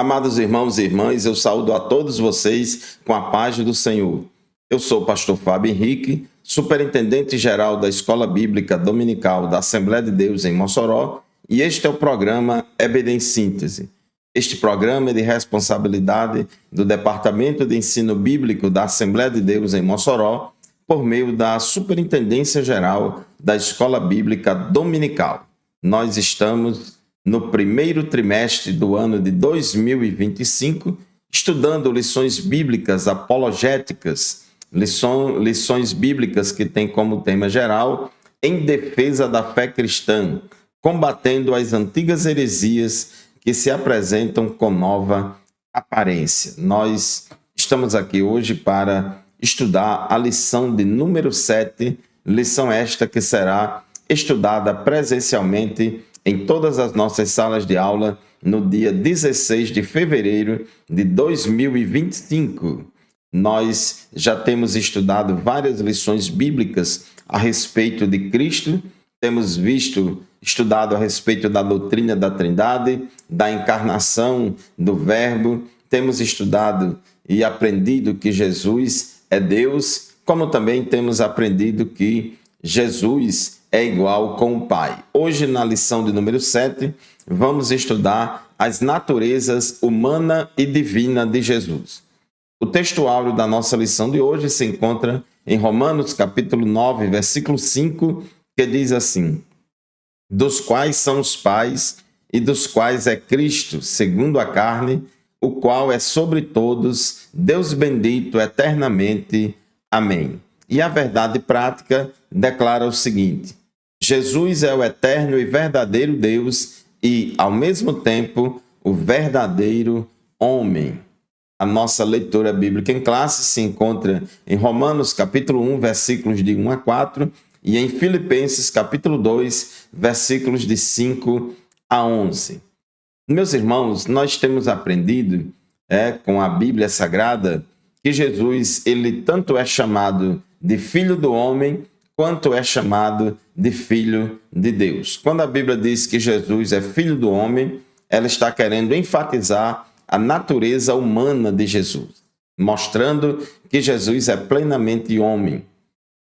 Amados irmãos e irmãs, eu saúdo a todos vocês com a paz do Senhor. Eu sou o pastor Fábio Henrique, superintendente-geral da Escola Bíblica Dominical da Assembleia de Deus em Mossoró, e este é o programa EBD em Síntese. Este programa é de responsabilidade do Departamento de Ensino Bíblico da Assembleia de Deus em Mossoró, por meio da Superintendência-Geral da Escola Bíblica Dominical. Nós estamos no primeiro trimestre do ano de 2025, estudando lições bíblicas apologéticas, lições bíblicas que têm como tema geral em defesa da fé cristã, combatendo as antigas heresias que se apresentam com nova aparência. Nós estamos aqui hoje para estudar a lição de número 7, lição esta que será estudada presencialmente em todas as nossas salas de aula no dia 16 de fevereiro de 2025. Nós já temos estudado várias lições bíblicas a respeito de Cristo, temos estudado a respeito da doutrina da Trindade, da encarnação do Verbo, temos estudado e aprendido que Jesus é Deus, como também temos aprendido que Jesus é igual com o Pai. Hoje, na lição de número 7, vamos estudar as naturezas humana e divina de Jesus. O texto áureo da nossa lição de hoje se encontra em Romanos, capítulo 9, versículo 5, que diz assim: dos quais são os pais e dos quais é Cristo, segundo a carne, o qual é sobre todos, Deus bendito eternamente. Amém. E a verdade prática declara o seguinte: Jesus é o eterno e verdadeiro Deus e, ao mesmo tempo, o verdadeiro homem. A nossa leitura bíblica em classe se encontra em Romanos, capítulo 1, versículos de 1 a 4, e em Filipenses, capítulo 2, versículos de 5 a 11. Meus irmãos, nós temos aprendido com a Bíblia Sagrada que Jesus, ele tanto é chamado de Filho do Homem, quanto é chamado de Filho de Deus. Quando a Bíblia diz que Jesus é Filho do Homem, ela está querendo enfatizar a natureza humana de Jesus, mostrando que Jesus é plenamente homem.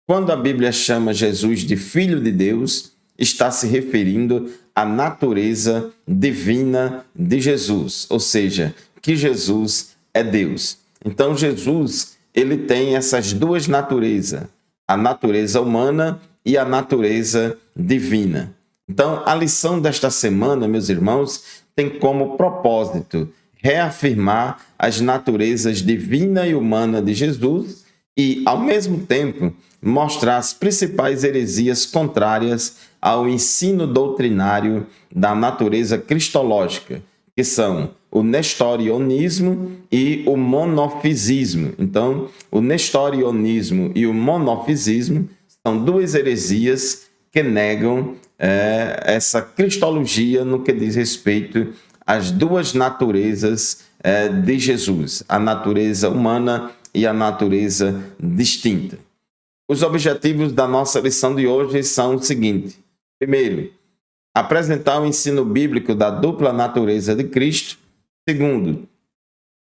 Quando a Bíblia chama Jesus de Filho de Deus, está se referindo à natureza divina de Jesus, ou seja, que Jesus é Deus. Então, Jesus, ele tem essas duas naturezas, a natureza humana e a natureza divina. Então, a lição desta semana, meus irmãos, tem como propósito reafirmar as naturezas divina e humana de Jesus e, ao mesmo tempo, mostrar as principais heresias contrárias ao ensino doutrinário da natureza cristológica, que são o nestorionismo e o monofisismo. Então, o nestorionismo e o monofisismo são duas heresias que negam essa cristologia no que diz respeito às duas naturezas de Jesus, a natureza humana e a natureza distinta. Os objetivos da nossa lição de hoje são o seguinte: primeiro, apresentar o ensino bíblico da dupla natureza de Cristo. Segundo,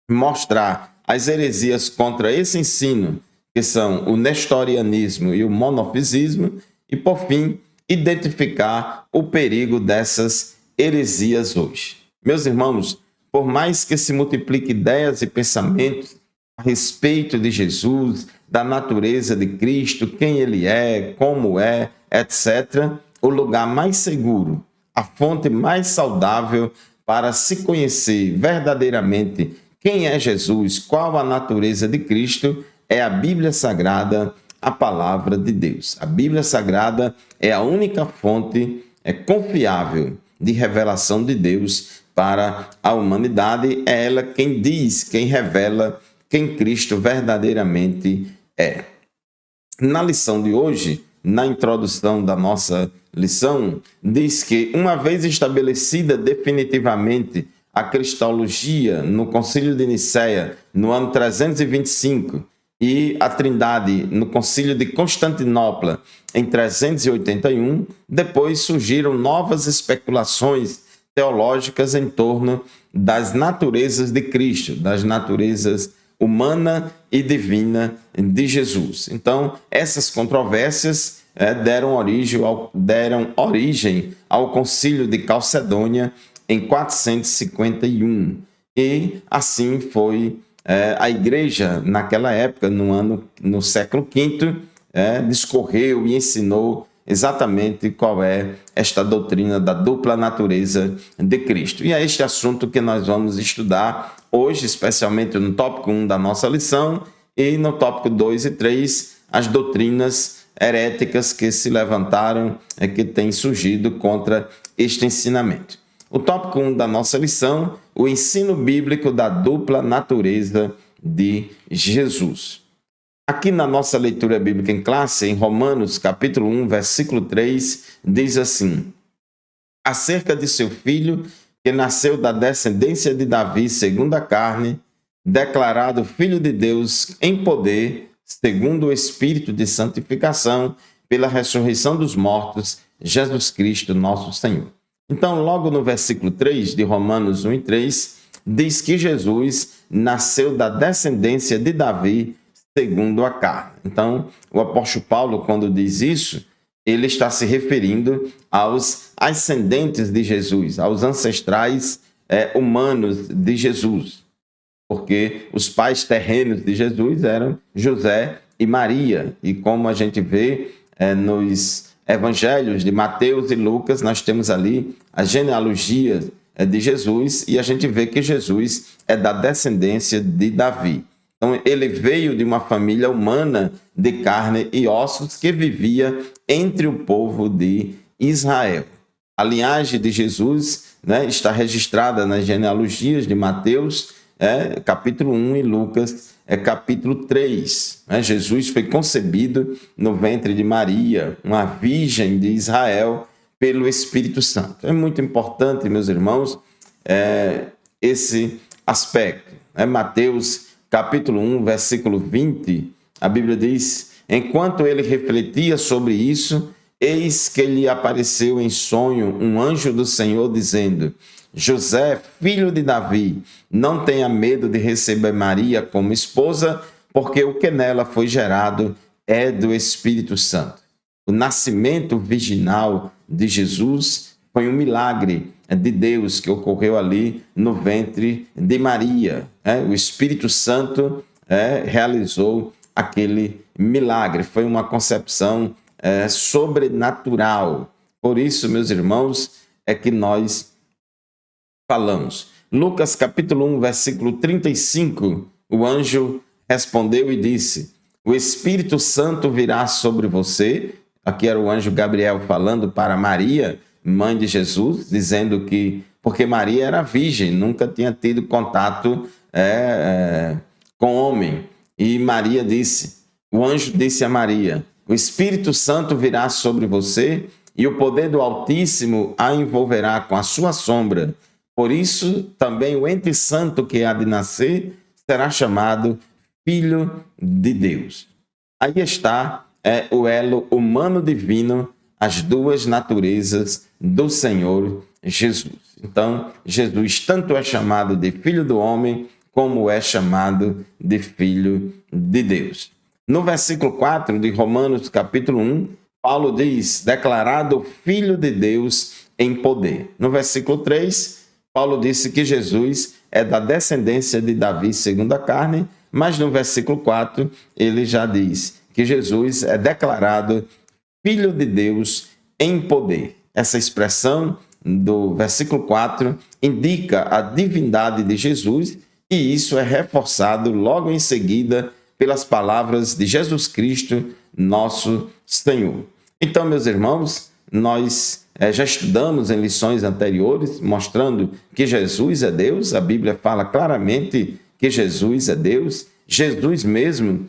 mostrar as heresias contra esse ensino, que são o nestorianismo e o monofisismo. E, por fim, identificar o perigo dessas heresias hoje. Meus irmãos, por mais que se multipliquem ideias e pensamentos a respeito de Jesus, da natureza de Cristo, quem ele é, como é, etc., o lugar mais seguro, a fonte mais saudável para se conhecer verdadeiramente quem é Jesus, qual a natureza de Cristo, é a Bíblia Sagrada, a Palavra de Deus. A Bíblia Sagrada é a única fonte confiável de revelação de Deus para a humanidade. É ela quem diz, quem revela quem Cristo verdadeiramente é. Na lição de hoje, na introdução da nossa lição, diz que, uma vez estabelecida definitivamente a cristologia no Concílio de Nicéia, no ano 325, e a Trindade no Concílio de Constantinopla, em 381, depois surgiram novas especulações teológicas em torno das naturezas de Cristo, das naturezas humana e divina de Jesus. Então, essas controvérsias deram origem ao Concílio de Calcedônia em 451. E assim foi a igreja naquela época, no século V, discorreu e ensinou exatamente qual é esta doutrina da dupla natureza de Cristo. E é este assunto que nós vamos estudar hoje, especialmente no tópico 1 da nossa lição, e no tópico 2 e 3, as doutrinas heréticas que se levantaram, que têm surgido contra este ensinamento. O tópico 1 da nossa lição, o ensino bíblico da dupla natureza de Jesus. Aqui na nossa leitura bíblica em classe, em Romanos, capítulo 1, versículo 3, diz assim: acerca de seu filho, que nasceu da descendência de Davi segundo a carne, declarado filho de Deus em poder, segundo o Espírito de santificação, pela ressurreição dos mortos, Jesus Cristo, nosso Senhor. Então, logo no versículo 3 de Romanos 1 e 3, diz que Jesus nasceu da descendência de Davi segundo a carne. Então, o apóstolo Paulo, quando diz isso, ele está se referindo aos ascendentes de Jesus, aos ancestrais humanos de Jesus, porque os pais terrenos de Jesus eram José e Maria, e como a gente vê nos evangelhos de Mateus e Lucas, nós temos ali a genealogia de Jesus, e a gente vê que Jesus é da descendência de Davi. Então, ele veio de uma família humana de carne e ossos que vivia entre o povo de Israel. A linhagem de Jesus está registrada nas genealogias de Mateus, capítulo 1, e Lucas, capítulo 3. Jesus foi concebido no ventre de Maria, uma virgem de Israel, pelo Espírito Santo. É muito importante, meus irmãos, esse aspecto. Mateus capítulo 1, versículo 20, a Bíblia diz: enquanto ele refletia sobre isso, eis que lhe apareceu em sonho um anjo do Senhor, dizendo: José, filho de Davi, não tenha medo de receber Maria como esposa, porque o que nela foi gerado é do Espírito Santo. O nascimento virginal de Jesus foi um milagre de Deus que ocorreu ali no ventre de Maria. O Espírito Santo realizou aquele milagre. Foi uma concepção sobrenatural. Por isso, meus irmãos, é que nós falamos. Lucas capítulo 1, versículo 35, o anjo respondeu e disse: o Espírito Santo virá sobre você. Aqui era o anjo Gabriel falando para Maria, mãe de Jesus, dizendo que, porque Maria era virgem, nunca tinha tido contato com homem. E Maria disse, o anjo disse a Maria: o Espírito Santo virá sobre você e o poder do Altíssimo a envolverá com a sua sombra. Por isso, também o ente santo que há de nascer será chamado Filho de Deus. Aí está o elo humano-divino, as duas naturezas do Senhor Jesus. Então, Jesus tanto é chamado de Filho do Homem, como é chamado de Filho de Deus. No versículo 4 de Romanos, capítulo 1, Paulo diz: declarado Filho de Deus em poder. No versículo 3, Paulo disse que Jesus é da descendência de Davi segundo a carne, mas no versículo 4, ele já diz que Jesus é declarado Filho de Deus em poder. Essa expressão do versículo 4 indica a divindade de Jesus, e isso é reforçado logo em seguida pelas palavras de Jesus Cristo, nosso Senhor. Então, meus irmãos, nós já estudamos em lições anteriores, mostrando que Jesus é Deus. A Bíblia fala claramente que Jesus é Deus. Jesus mesmo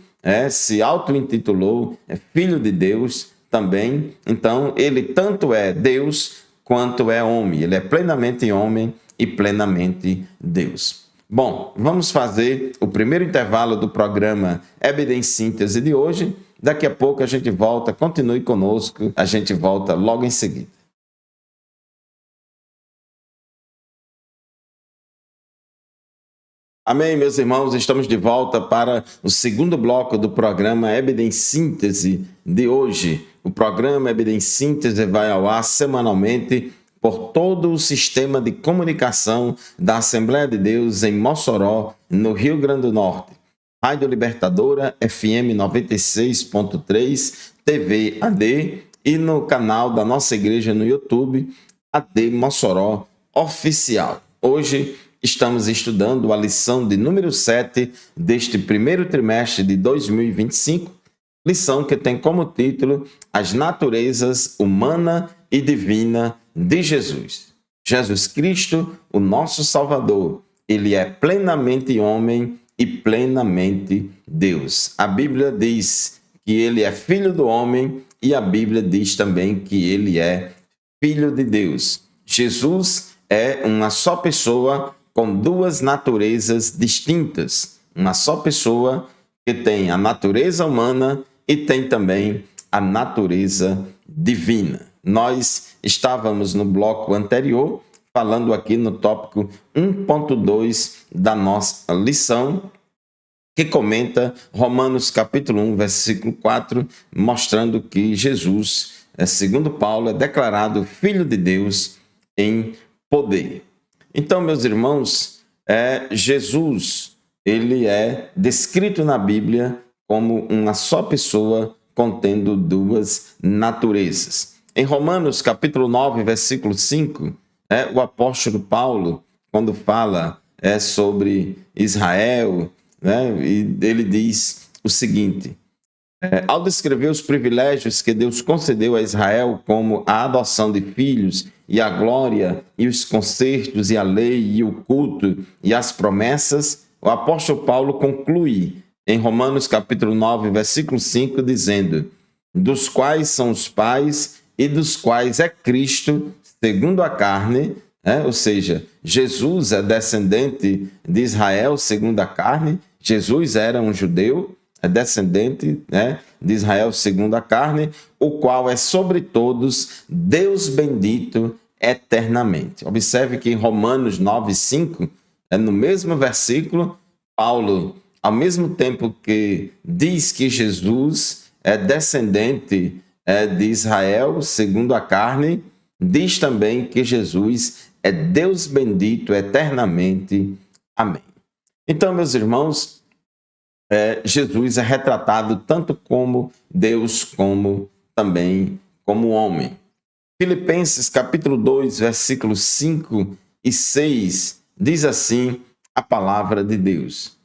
se auto-intitulou Filho de Deus também. Então, ele tanto é Deus quanto é homem. Ele é plenamente homem e plenamente Deus. Bom, vamos fazer o primeiro intervalo do programa EBD em Síntese de hoje. Daqui a pouco a gente volta, continue conosco, a gente volta logo em seguida. Amém, meus irmãos, estamos de volta para o segundo bloco do programa EBD em Síntese de hoje. O programa EBD em Síntese vai ao ar semanalmente por todo o sistema de comunicação da Assembleia de Deus em Mossoró, no Rio Grande do Norte. Rádio Libertadora, FM 96.3, TV AD e no canal da nossa igreja no YouTube, AD Mossoró Oficial. Hoje estamos estudando a lição de número 7 deste primeiro trimestre de 2025, lição que tem como título As Naturezas Humana e Divina de Jesus. Jesus Cristo, o nosso Salvador, ele é plenamente homem e plenamente Deus. A Bíblia diz que ele é filho do homem e a Bíblia diz também que ele é filho de Deus. Jesus é uma só pessoa com duas naturezas distintas. Uma só pessoa que tem a natureza humana e tem também a natureza divina. Nós estávamos no bloco anterior, falando aqui no tópico 1.2 da nossa lição, que comenta Romanos capítulo 1, versículo 4, mostrando que Jesus, segundo Paulo, é declarado Filho de Deus em poder. Então, meus irmãos, Jesus, ele é descrito na Bíblia como uma só pessoa contendo duas naturezas. Em Romanos capítulo 9, versículo 5, o apóstolo Paulo, quando fala sobre Israel, e ele diz o seguinte: ao descrever os privilégios que Deus concedeu a Israel, como a adoção de filhos, e a glória, e os concertos, e a lei, e o culto, e as promessas, o apóstolo Paulo conclui em Romanos capítulo 9, versículo 5, dizendo: dos quais são os pais, e dos quais é Cristo, segundo a carne, ou seja, Jesus é descendente de Israel segundo a carne. Jesus era um judeu, é descendente de Israel segundo a carne, o qual é sobre todos Deus bendito eternamente. Observe que em Romanos 9:5, no mesmo versículo, Paulo, ao mesmo tempo que diz que Jesus é descendente de Israel segundo a carne, diz também que Jesus é Deus bendito eternamente. Amém. Então, meus irmãos, Jesus é retratado tanto como Deus, como também como homem. Filipenses capítulo 2, versículos 5 e 6, diz assim a palavra de Deus: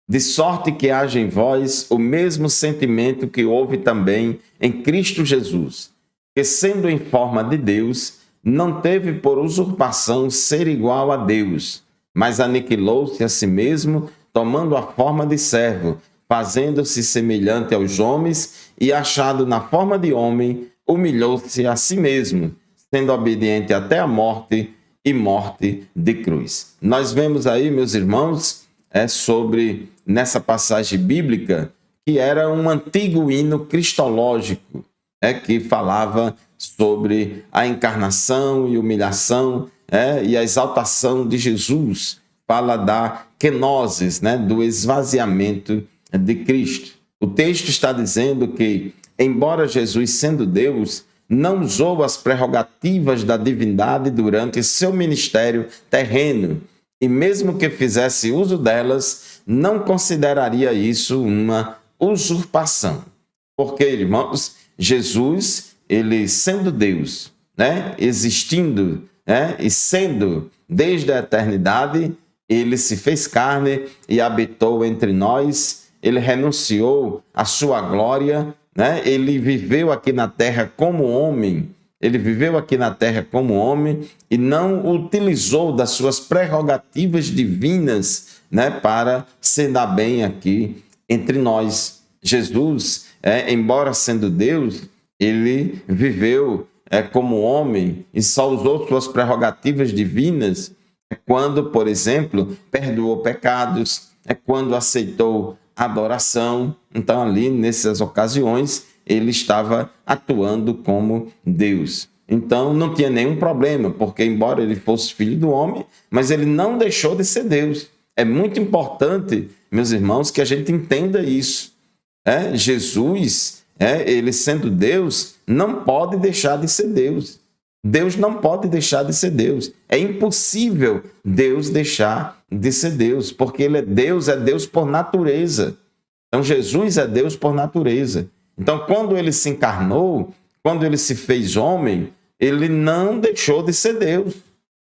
de sorte que haja em vós o mesmo sentimento que houve também em Cristo Jesus, que sendo em forma de Deus, não teve por usurpação ser igual a Deus, mas aniquilou-se a si mesmo, tomando a forma de servo, fazendo-se semelhante aos homens, e achado na forma de homem, humilhou-se a si mesmo, sendo obediente até a morte e morte de cruz. Nós vemos aí, meus irmãos, sobre nessa passagem bíblica, que era um antigo hino cristológico, que falava sobre a encarnação e humilhação, e a exaltação de Jesus. Fala da kenosis, do esvaziamento de Cristo. O texto está dizendo que, embora Jesus, sendo Deus, não usou as prerrogativas da divindade durante seu ministério terreno, e mesmo que fizesse uso delas, não consideraria isso uma usurpação. Porque, irmãos, Jesus, ele sendo Deus, existindo, e sendo desde a eternidade, ele se fez carne e habitou entre nós. Ele renunciou à sua glória, ele viveu aqui na terra como homem. Ele viveu aqui na terra como homem e não utilizou das suas prerrogativas divinas, para se dar bem aqui entre nós. Jesus, embora sendo Deus, ele viveu como homem e só usou suas prerrogativas divinas quando, por exemplo, perdoou pecados, quando aceitou adoração. Então, ali, nessas ocasiões, ele estava atuando como Deus. Então, não tinha nenhum problema, porque embora ele fosse filho do homem, mas ele não deixou de ser Deus. É muito importante, meus irmãos, que a gente entenda isso. Jesus, ele sendo Deus, não pode deixar de ser Deus. Deus não pode deixar de ser Deus. É impossível Deus deixar de ser Deus, porque ele é Deus por natureza. Então, Jesus é Deus por natureza. Então, quando ele se encarnou, quando ele se fez homem, ele não deixou de ser Deus.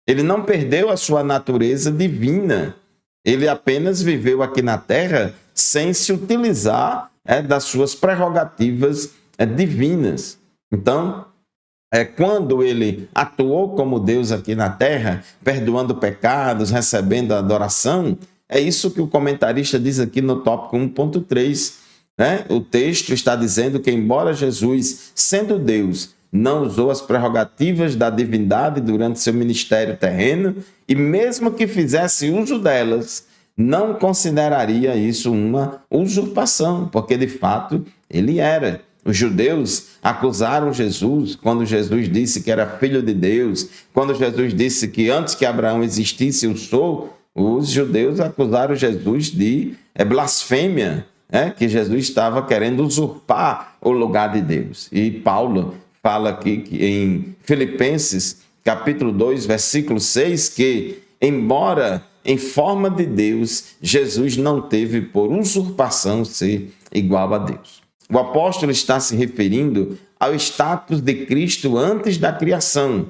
Ele não perdeu a sua natureza divina. Ele apenas viveu aqui na terra sem se utilizar das suas prerrogativas divinas. Então, quando ele atuou como Deus aqui na terra, perdoando pecados, recebendo a adoração, é isso que o comentarista diz aqui no tópico 1.3. O texto está dizendo que, embora Jesus, sendo Deus, não usou as prerrogativas da divindade durante seu ministério terreno, e mesmo que fizesse uso delas, não consideraria isso uma usurpação, porque de fato ele era. Os judeus acusaram Jesus quando Jesus disse que era filho de Deus, quando Jesus disse que antes que Abraão existisse eu sou. Os judeus acusaram Jesus de blasfêmia, que Jesus estava querendo usurpar o lugar de Deus. E Paulo fala aqui que em Filipenses, capítulo 2, versículo 6, que, embora em forma de Deus, Jesus não teve por usurpação ser igual a Deus. O apóstolo está se referindo ao status de Cristo antes da criação,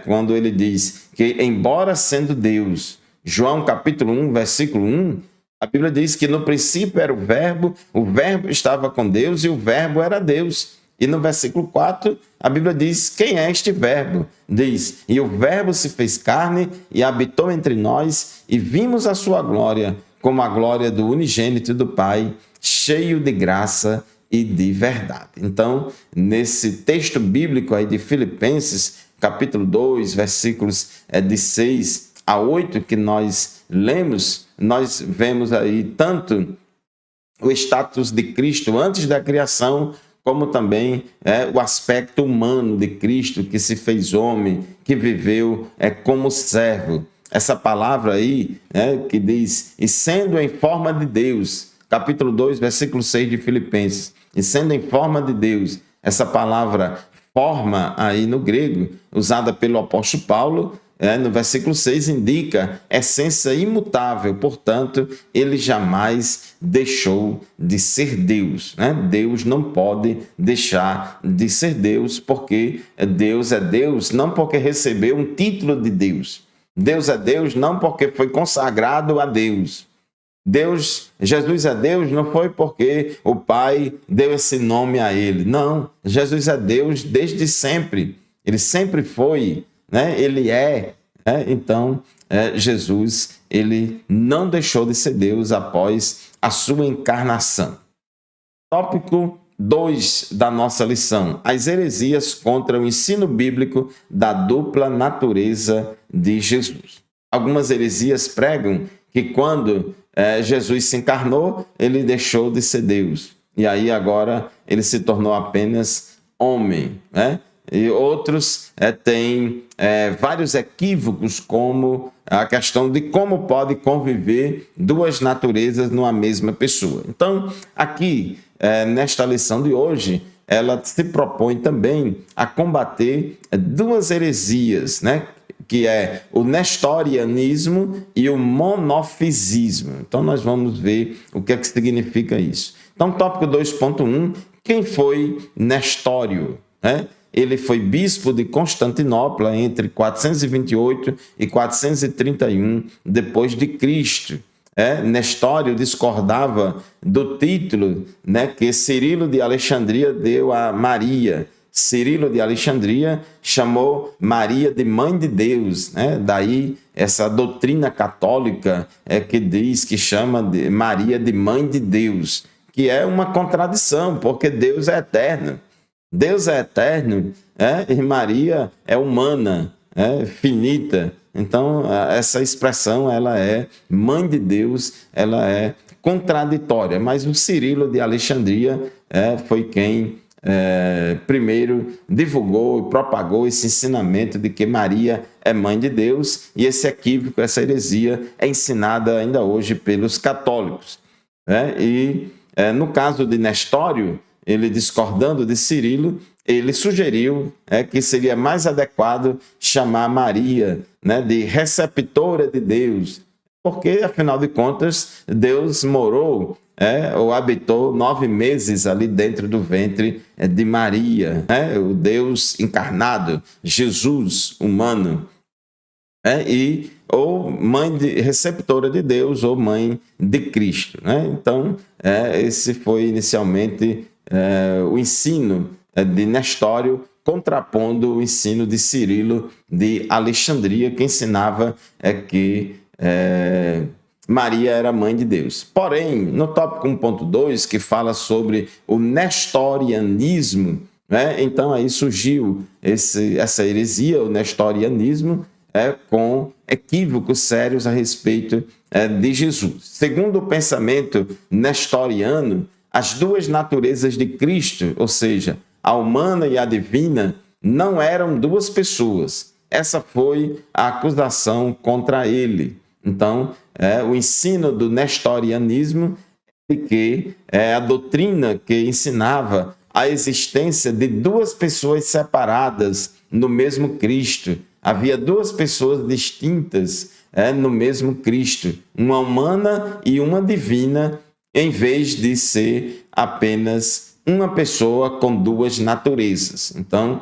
quando ele diz que, embora sendo Deus, João capítulo 1, versículo 1, a Bíblia diz que no princípio era o Verbo estava com Deus e o Verbo era Deus. E no versículo 4, a Bíblia diz, quem é este Verbo? Diz, e o Verbo se fez carne e habitou entre nós e vimos a sua glória, como a glória do unigênito do Pai, cheio de graça e de verdade. Então, nesse texto bíblico aí de Filipenses, capítulo 2, versículos de 6 a 8, que nós lemos, nós vemos aí tanto o status de Cristo antes da criação, como também o aspecto humano de Cristo, que se fez homem, que viveu como servo. Essa palavra aí, que diz, e sendo em forma de Deus, capítulo 2, versículo 6 de Filipenses, e sendo em forma de Deus, essa palavra forma aí no grego, usada pelo apóstolo Paulo, no versículo 6 indica essência imutável, portanto, ele jamais deixou de ser Deus. Deus não pode deixar de ser Deus, porque Deus é Deus, não porque recebeu um título de Deus. Deus é Deus não porque foi consagrado a Deus. Jesus é Deus não foi porque o Pai deu esse nome a ele. Não, Jesus é Deus desde sempre. Ele sempre foi. Ele então Jesus ele não deixou de ser Deus após a sua encarnação. Tópico 2 da nossa lição: as heresias contra o ensino bíblico da dupla natureza de Jesus. Algumas heresias pregam que quando Jesus se encarnou, ele deixou de ser Deus, e aí agora ele se tornou apenas homem, E outros têm vários equívocos, como a questão de como pode conviver duas naturezas numa mesma pessoa. Então, aqui, nesta lição de hoje, ela se propõe também a combater duas heresias, que é o nestorianismo e o monofisismo. Então, nós vamos ver o que significa isso. Então, tópico 2.1, quem foi Nestório? Ele foi bispo de Constantinopla entre 428 e 431 depois de Cristo. Nestório discordava do título que Cirilo de Alexandria deu a Maria. Cirilo de Alexandria chamou Maria de Mãe de Deus. Daí essa doutrina católica que diz que chama de Maria de Mãe de Deus, que é uma contradição, porque Deus é eterno. Deus é eterno, e Maria é humana, finita. Então, essa expressão, ela é mãe de Deus, ela é contraditória. Mas o Cirilo de Alexandria foi quem primeiro divulgou e propagou esse ensinamento de que Maria é mãe de Deus, e esse equívoco, essa heresia é ensinada ainda hoje pelos católicos. No caso de Nestório, ele discordando de Cirilo, ele sugeriu que seria mais adequado chamar Maria de receptora de Deus, porque, afinal de contas, Deus morou ou habitou 9 meses ali dentro do ventre de Maria, o Deus encarnado, Jesus humano, ou receptora de Deus, ou mãe de Cristo. Então, esse foi inicialmente o ensino de Nestório, contrapondo o ensino de Cirilo de Alexandria, que ensinava que Maria era mãe de Deus. Porém, no tópico 1.2, que fala sobre o nestorianismo, então aí surgiu essa heresia, o nestorianismo, com equívocos sérios a respeito de Jesus. Segundo o pensamento nestoriano, as duas naturezas de Cristo, ou seja, a humana e a divina, não eram duas pessoas. Essa foi a acusação contra ele. Então, o ensino do nestorianismo é que a doutrina que ensinava a existência de duas pessoas separadas no mesmo Cristo. Havia duas pessoas distintas no mesmo Cristo, uma humana e uma divina, em vez de ser apenas uma pessoa com duas naturezas. Então,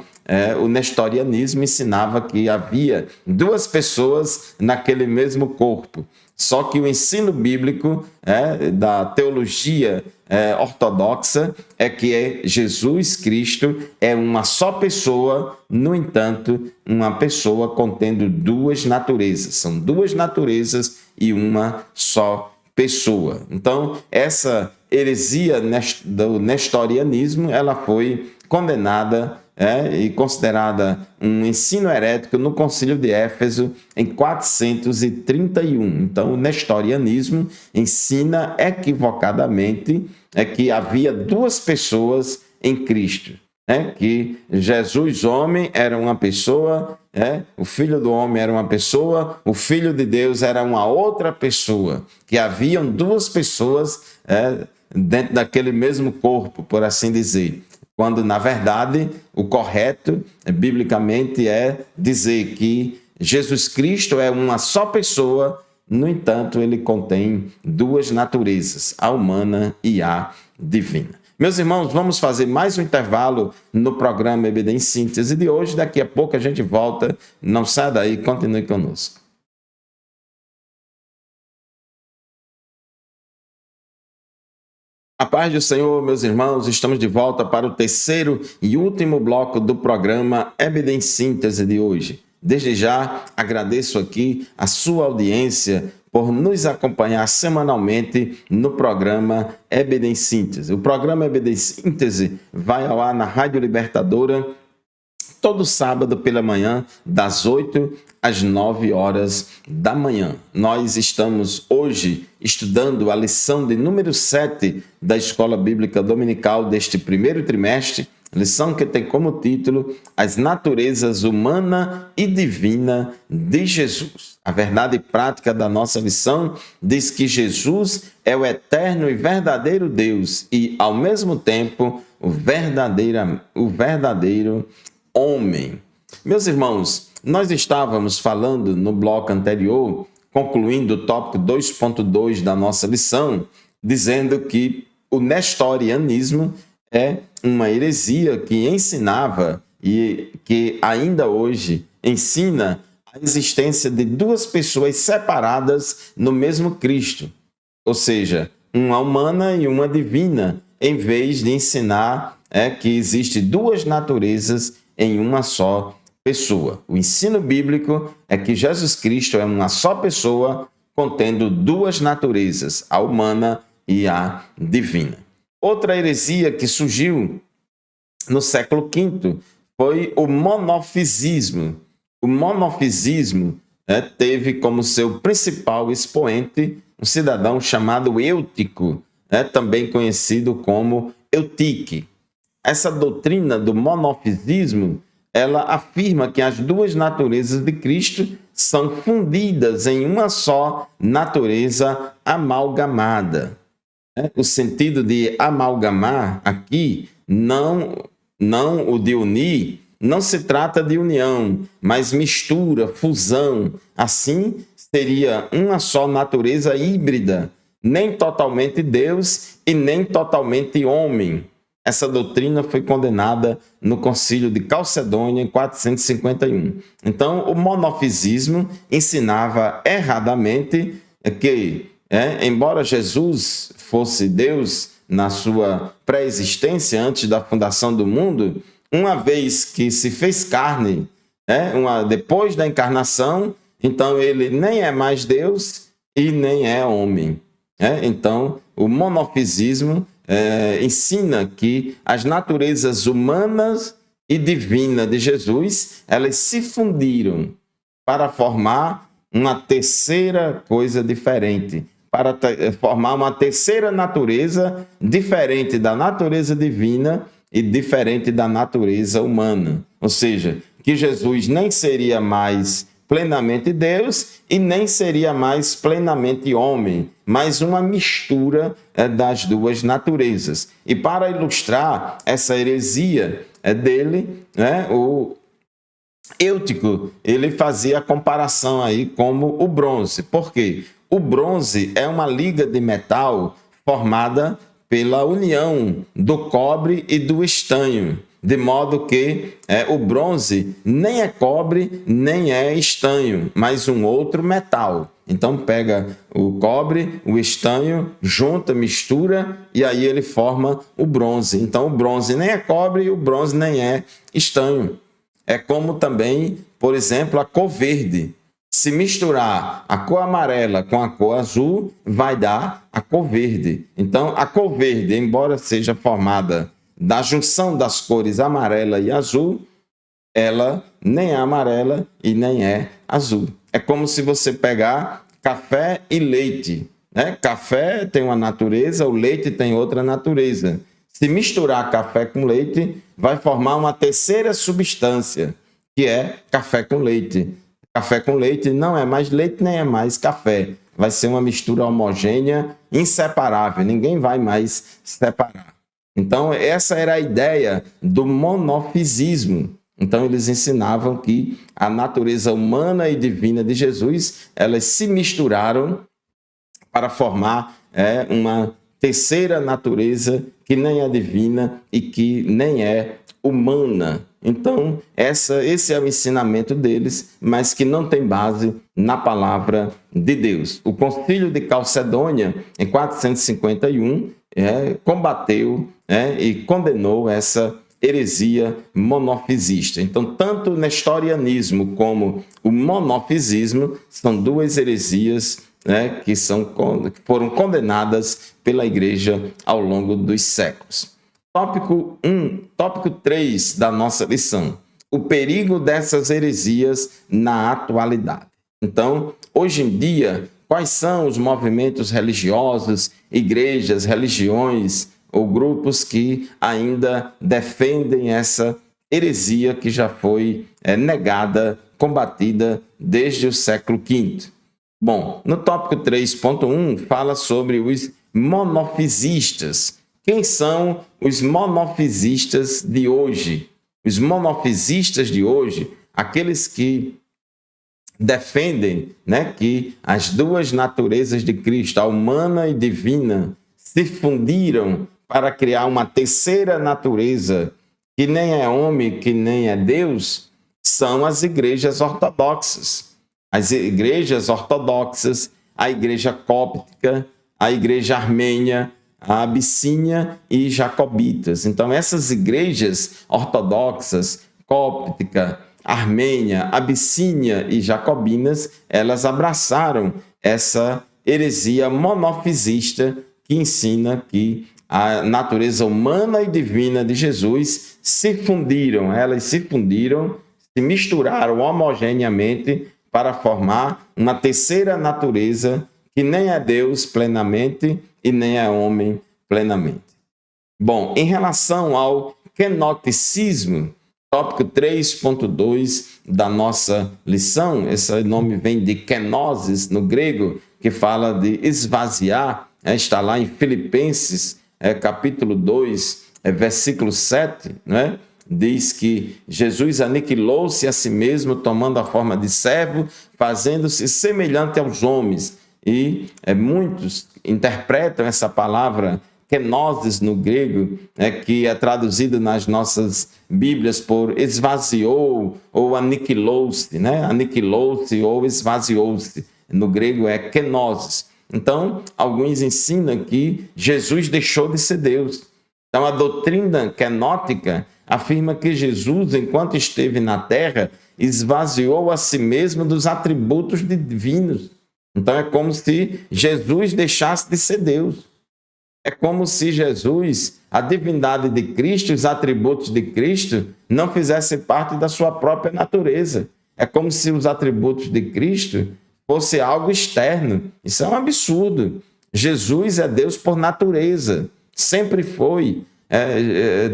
o nestorianismo ensinava que havia duas pessoas naquele mesmo corpo. Só que o ensino bíblico da teologia ortodoxa é que Jesus Cristo é uma só pessoa, no entanto, uma pessoa contendo duas naturezas. São duas naturezas e uma só pessoa. Então, essa heresia do nestorianismo, ela foi condenada e considerada um ensino herético no Concílio de Éfeso em 431. Então, o nestorianismo ensina equivocadamente que havia duas pessoas em Cristo, que Jesus, homem, era uma pessoa, o Filho do Homem era uma pessoa, o Filho de Deus era uma outra pessoa, que haviam duas pessoas dentro daquele mesmo corpo, por assim dizer. Quando, na verdade, o correto, biblicamente, é dizer que Jesus Cristo é uma só pessoa, no entanto, ele contém duas naturezas, a humana e a divina. Meus irmãos, vamos fazer mais um intervalo no programa EBD em Síntese de hoje. Daqui a pouco a gente volta. Não saia daí, continue conosco. A paz do Senhor, meus irmãos, estamos de volta para o terceiro e último bloco do programa EBD em Síntese de hoje. Desde já, agradeço aqui a sua audiência por nos acompanhar semanalmente no programa EBD em Síntese. O programa EBD em Síntese vai ao ar na Rádio Libertadora todo sábado pela manhã, das 8 às 9 horas da manhã. Nós estamos hoje estudando a lição de número 7 da Escola Bíblica Dominical deste primeiro trimestre, lição que tem como título As Naturezas Humana e Divina de Jesus. A verdade prática da nossa lição diz que Jesus é o eterno e verdadeiro Deus e, ao mesmo tempo, o verdadeiro homem. Meus irmãos, nós estávamos falando no bloco anterior, concluindo o tópico 2.2 da nossa lição, dizendo que o nestorianismo é uma heresia que ensinava e que ainda hoje ensina a existência de duas pessoas separadas no mesmo Cristo, ou seja, uma humana e uma divina, em vez de ensinar que existe duas naturezas em uma só pessoa. O ensino bíblico é que Jesus Cristo é uma só pessoa, contendo duas naturezas, a humana e a divina. Outra heresia que surgiu no século V foi o monofisismo. O monofisismo teve como seu principal expoente um cidadão chamado Eutico, também conhecido como Eutique. essa doutrina do monofisismo, ela afirma que as duas naturezas de Cristo são fundidas em uma só natureza amalgamada. O sentido de amalgamar aqui, não o de unir, não se trata de união, mas mistura, fusão. Assim, seria uma só natureza híbrida, nem totalmente Deus e nem totalmente homem. Essa doutrina foi condenada no Concílio de Calcedônia em 451. Então, o monofisismo ensinava erradamente que, embora Jesus fosse Deus na sua pré-existência, antes da fundação do mundo, uma vez que se fez carne, depois da encarnação, então ele nem é mais Deus e nem é homem. Então, o monofisismo ensina que as naturezas humanas e divina de Jesus, elas se fundiram para formar uma terceira coisa diferente, para formar uma terceira natureza diferente da natureza divina e diferente da natureza humana. Ou seja, que Jesus nem seria mais plenamente Deus e nem seria mais plenamente homem, mas uma mistura das duas naturezas. E para ilustrar essa heresia dele, o Eutico, ele fazia a comparação aí como o bronze. Por quê? O bronze é uma liga de metal formada pela união do cobre e do estanho, de modo que o bronze nem é cobre, nem é estanho, mas um outro metal. Então pega o cobre, o estanho, junta, mistura e aí ele forma o bronze. Então o bronze nem é cobre e o bronze nem é estanho. É como também, por exemplo, a cor verde. Se misturar a cor amarela com a cor azul, vai dar a cor verde. Então, a cor verde, embora seja formada da junção das cores amarela e azul, ela nem é amarela e nem é azul. É como se você pegar café e leite. Café tem uma natureza, o leite tem outra natureza. Se misturar café com leite, vai formar uma terceira substância, que é café com leite. Café com leite não é mais leite, nem é mais café. Vai ser uma mistura homogênea, inseparável. Ninguém vai mais separar. Então, essa era a ideia do monofisismo. Então, eles ensinavam que a natureza humana e divina de Jesus, elas se misturaram para formar uma terceira natureza que nem é divina e que nem é humana. Então, esse é o ensinamento deles, mas que não tem base na palavra de Deus. O Concílio de Calcedônia, em 451, combateu e condenou essa heresia monofisista. Então, tanto o nestorianismo como o monofisismo são duas heresias que foram condenadas pela Igreja ao longo dos séculos. Tópico 3 da nossa lição: o perigo dessas heresias na atualidade. Então, hoje em dia, quais são os movimentos religiosos, igrejas, religiões ou grupos que ainda defendem essa heresia que já foi negada, combatida desde o século V? Bom, no tópico 3.1 fala sobre os monofisistas. Quem são os monofisistas de hoje? Os monofisistas de hoje, aqueles que defendem que as duas naturezas de Cristo, a humana e divina, se fundiram para criar uma terceira natureza que nem é homem, que nem é Deus, são as igrejas ortodoxas. As igrejas ortodoxas, a igreja cóptica, a igreja armênia, a Abissínia e jacobitas. Então, essas igrejas ortodoxas, cóptica, armênia, Abissínia e jacobinas, elas abraçaram essa heresia monofisista que ensina que a natureza humana e divina de Jesus se fundiram, se misturaram homogeneamente para formar uma terceira natureza que nem é Deus plenamente e nem é homem plenamente. Bom, em relação ao kenoticismo, tópico 3.2 da nossa lição. Esse nome vem de kenosis, no grego, que fala de esvaziar. Está lá em Filipenses, capítulo 2, versículo 7, né? Diz que Jesus aniquilou-se a si mesmo, tomando a forma de servo, fazendo-se semelhante aos homens. E muitos interpretam essa palavra kenosis no grego, que é traduzido nas nossas Bíblias por esvaziou ou aniquilou-se, né? Aniquilou-se ou esvaziou-se. No grego é kenosis. Então, alguns ensinam que Jesus deixou de ser Deus. Então, a doutrina kenótica afirma que Jesus, enquanto esteve na terra, esvaziou a si mesmo dos atributos divinos. Então, é como se Jesus deixasse de ser Deus. É como se Jesus, a divindade de Cristo, os atributos de Cristo, não fizessem parte da sua própria natureza. É como se os atributos de Cristo fosse algo externo. Isso é um absurdo. Jesus é Deus por natureza, sempre foi.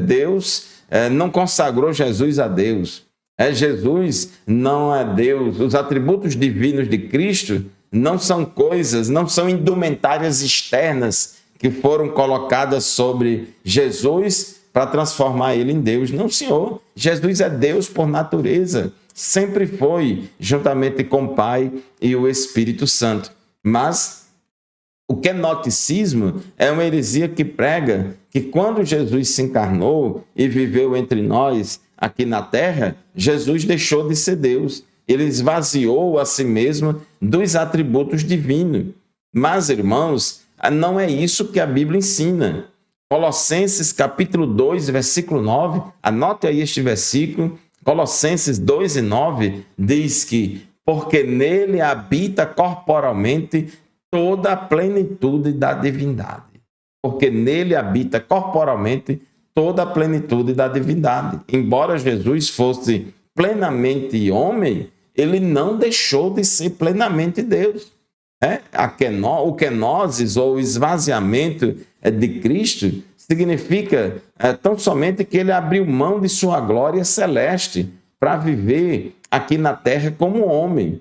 Deus não consagrou Jesus a Deus. Jesus não é Deus. Os atributos divinos de Cristo não são coisas, não são indumentárias externas que foram colocadas sobre Jesus para transformar ele em Deus. Não, senhor. Jesus é Deus por natureza. Sempre foi, juntamente com o Pai e o Espírito Santo. Mas o kenoticismo é uma heresia que prega que quando Jesus se encarnou e viveu entre nós aqui na terra, Jesus deixou de ser Deus. Ele esvaziou a si mesmo dos atributos divinos. Mas, irmãos, não é isso que a Bíblia ensina. Colossenses capítulo 2, versículo 9, anote aí este versículo. Colossenses 2 e 9 diz que porque nele habita corporalmente toda a plenitude da divindade. Porque nele habita corporalmente toda a plenitude da divindade. Embora Jesus fosse plenamente homem, ele não deixou de ser plenamente Deus. O kenosis, ou esvaziamento de Cristo, significa tão somente que ele abriu mão de sua glória celeste para viver aqui na terra como homem.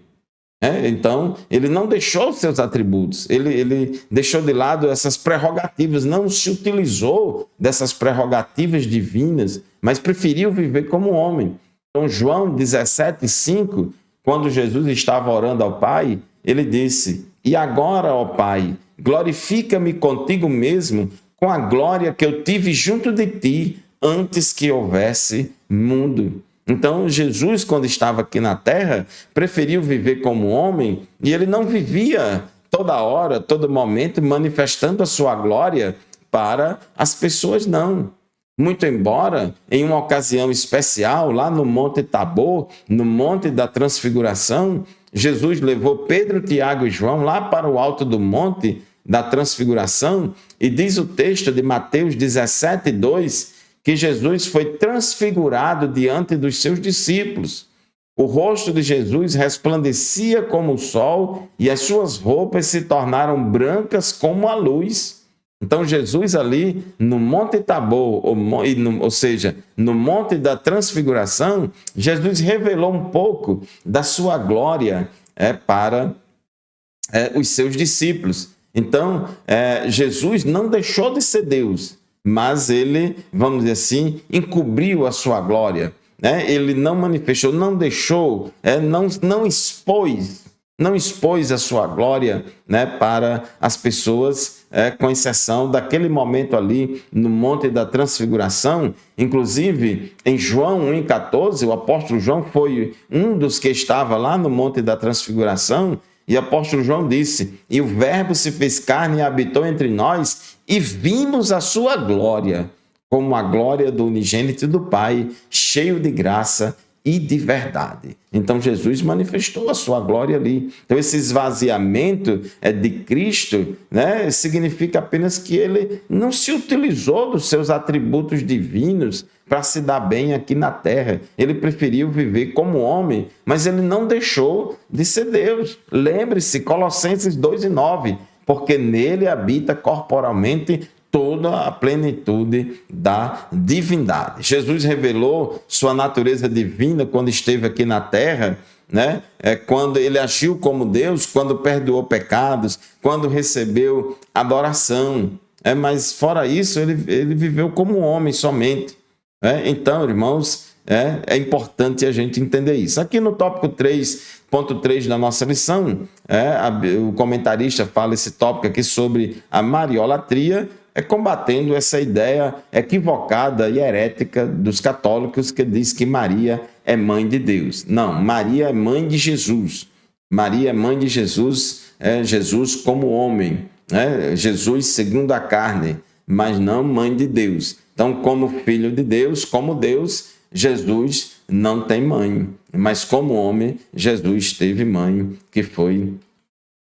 Então, ele não deixou seus atributos, ele deixou de lado essas prerrogativas, não se utilizou dessas prerrogativas divinas, mas preferiu viver como homem. Então, João 17,5, quando Jesus estava orando ao Pai, ele disse: e agora, ó Pai, glorifica-me contigo mesmo com a glória que eu tive junto de ti antes que houvesse mundo. Então, Jesus, quando estava aqui na terra, preferiu viver como homem e ele não vivia toda hora, todo momento, manifestando a sua glória para as pessoas, não. Muito embora, em uma ocasião especial, lá no Monte Tabor, no Monte da Transfiguração, Jesus levou Pedro, Tiago e João lá para o alto do Monte da Transfiguração, e diz o texto de Mateus 17, 2, que Jesus foi transfigurado diante dos seus discípulos. O rosto de Jesus resplandecia como o sol e as suas roupas se tornaram brancas como a luz. Então, Jesus ali no Monte Tabor, ou seja, no Monte da Transfiguração, Jesus revelou um pouco da sua glória para os seus discípulos. Então, Jesus não deixou de ser Deus, mas ele, vamos dizer assim, encobriu a sua glória. Ele não manifestou, não deixou, não expôs a sua glória para as pessoas, com exceção daquele momento ali no Monte da Transfiguração. Inclusive, em João 1,14, o apóstolo João foi um dos que estava lá no Monte da Transfiguração, e o apóstolo João disse: e o Verbo se fez carne e habitou entre nós, e vimos a sua glória, como a glória do unigênito do Pai, cheio de graça e de verdade. Então, Jesus manifestou a sua glória ali. Então, esse esvaziamento de Cristo, significa apenas que ele não se utilizou dos seus atributos divinos para se dar bem aqui na terra. Ele preferiu viver como homem, mas ele não deixou de ser Deus. Lembre-se, Colossenses 2 e 9, porque nele habita corporalmente toda a plenitude da divindade. Jesus revelou sua natureza divina quando esteve aqui na terra, né? Quando ele agiu como Deus, quando perdoou pecados, quando recebeu adoração. Mas fora isso, ele viveu como homem somente. Então, irmãos, é importante a gente entender isso. Aqui no tópico 3.3 da nossa lição, o comentarista fala esse tópico aqui sobre a mariolatria, combatendo essa ideia equivocada e herética dos católicos que diz que Maria é mãe de Deus. Não, Maria é mãe de Jesus. Maria é mãe de Jesus, Jesus como homem, Jesus segundo a carne, mas não mãe de Deus. Então, como filho de Deus, como Deus, Jesus não tem mãe, mas como homem, Jesus teve mãe, que foi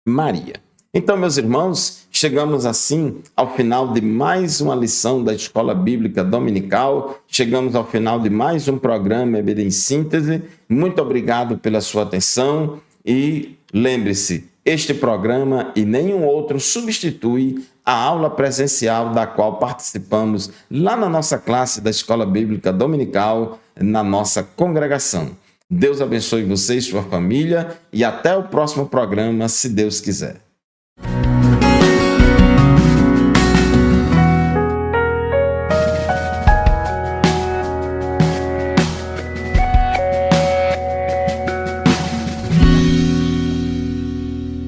Maria. Então, meus irmãos, chegamos assim ao final de mais uma lição da Escola Bíblica Dominical, chegamos ao final de mais um programa EBD em Síntese. Muito obrigado pela sua atenção e lembre-se, este programa e nenhum outro substitui a aula presencial da qual participamos lá na nossa classe da Escola Bíblica Dominical, na nossa congregação. Deus abençoe você e sua família e até o próximo programa, se Deus quiser.